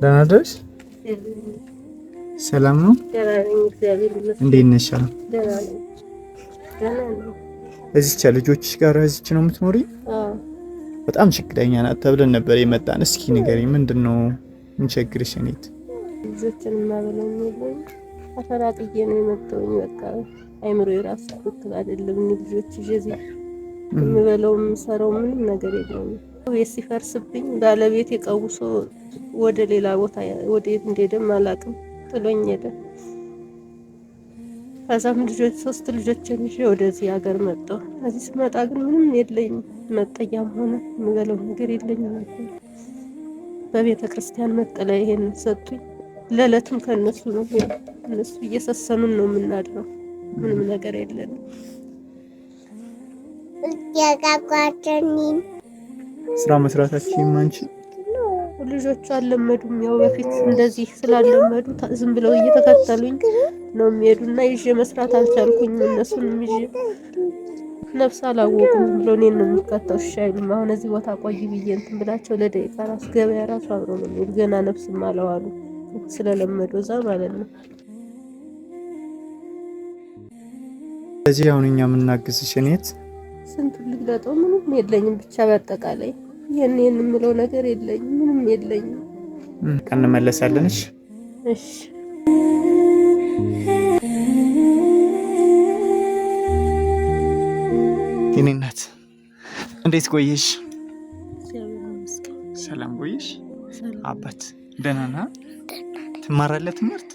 ደህና ነሽ? ሰላም ነው? እንዴት ነሽ? እዚች ልጆችሽ ጋር እዚች ነው የምትኖሪ? በጣም ችግረኛ ናት ተብለን ነበር የመጣን። እስኪ ንገሪኝ፣ ምንድነው ምን ቸግርሽ? እኔት ልጆችን ማበለው ነው አፈራጥዬ ነው የመጣሁኝ። በቃ አይምሮ የራስ ትክክል አይደለም። ልጆች ይዤ የምበለው የምሰራው ምንም ነገር የለም። ቤት ሲፈርስብኝ ባለቤት የቀውሶ ወደ ሌላ ቦታ ወደ የት እንደሄደም አላውቅም፣ ጥሎኝ ሄደ። ከዛም ልጆች 3 ልጆችን ይዤ ወደዚህ ሀገር መጣሁ። እዚህ ስመጣ ግን ምንም የለኝም፣ መጠያም ሆነ የምበለው ነገር የለኝም። በቤተ ክርስቲያን መጠለያ ይሄን ሰጡኝ። ለዕለትም ከነሱ ነው፣ እነሱ እየሰሰኑን ነው የምናድረው። ምንም ነገር የለንም። ስራ መስራታችን ማንቺ ልጆቹ አልለመዱም። ያው በፊት እንደዚህ ስላልለመዱ ዝም ብለው እየተከተሉኝ ነው የሚሄዱና ይዤ መስራት አልቻልኩኝ። እነሱንም ይዤ ነፍስ አላወቁም ብሎ እኔን ነው የሚከተው። እሺ አይሉም። አሁን እዚህ ቦታ ቆይ ብዬ እንትን ብላቸው ለደቂቃ ራሱ ገበያ ራሱ አብረው ነው የሚሄዱ። ገና ነፍስም አለዋሉ ስለለመዱ እዛ ማለት ነው። እዚህ አሁን እኛ የምናግዝሽ እኔት ስንቱን ልግለጠው? ምንም የለኝም። ብቻ በአጠቃላይ ይሄን የምለው ነገር የለኝም፣ ምንም የለኝም። እንመለሳለን። እሺ እሺ። የኔ እናት እንዴት ቆየሽ? ሰላም ቆየሽ? አባት ደህና ነህ? ትማራለህ ትምህርት?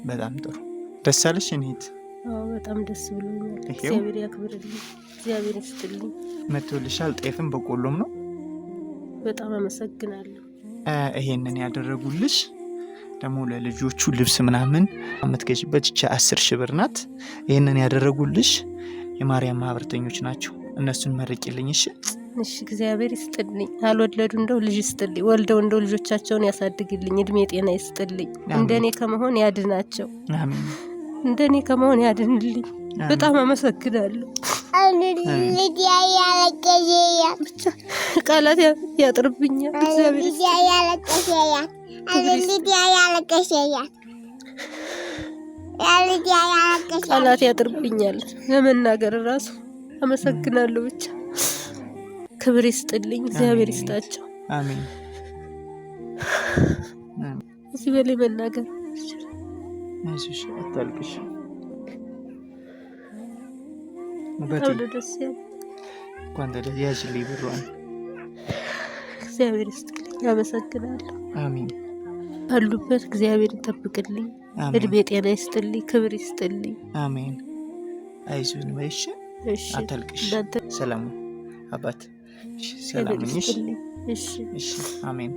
በጣም ጥሩ። ደስ አለሽ እኔት? አዎ በጣም ደስ ብሎኛል። እግዚአብሔር ያክብርልኝ፣ እግዚአብሔር ይስጥልኝ። መጥቶልሻል። ጤፍም በቆሎም ነው። በጣም አመሰግናለሁ። ይሄንን ያደረጉልሽ ደግሞ ለልጆቹ ልብስ ምናምን የምትገዥበት 10,000 ብር ናት። ይሄንን ያደረጉልሽ የማርያም ማህበርተኞች ናቸው። እነሱን መርቂልኝ። እሺ እሺ። እግዚአብሔር ይስጥልኝ። አልወለዱ እንደው ልጅ ይስጥልኝ፣ ወልደው እንደው ልጆቻቸውን ያሳድግልኝ፣ እድሜ ጤና ይስጥልኝ። እንደኔ ከመሆን ያድናቸው። አሜን። እንደኔ ከመሆን ያድንልኝ። በጣም አመሰግናለሁ። ብቻ ቃላት ያጥርብኛል። እግዚአብሔር ቃላት ያጥርብኛል ለመናገር ራሱ። አመሰግናለሁ። ብቻ ክብር ይስጥልኝ፣ እግዚአብሔር ይስጣቸው። አሜን። እዚህ በላይ መናገር አይዞሽ፣ አታልቅሽ። በጣም ደስ ያለ እንኳን ያዝልኝ ብሯን። እግዚአብሔር ይስጥልኝ። አመሰግናለሁ። አሜን። ባሉበት እግዚአብሔር ይጠብቅልኝ፣ እድሜ ጤና ይስጥልኝ፣ ክብር ይስጥልኝ። አሜን። አይዞን በይሽ፣ አታልቅሽ። ሰላም አባት። ሰላም ነሽ? እሺ እሺ። አሜን።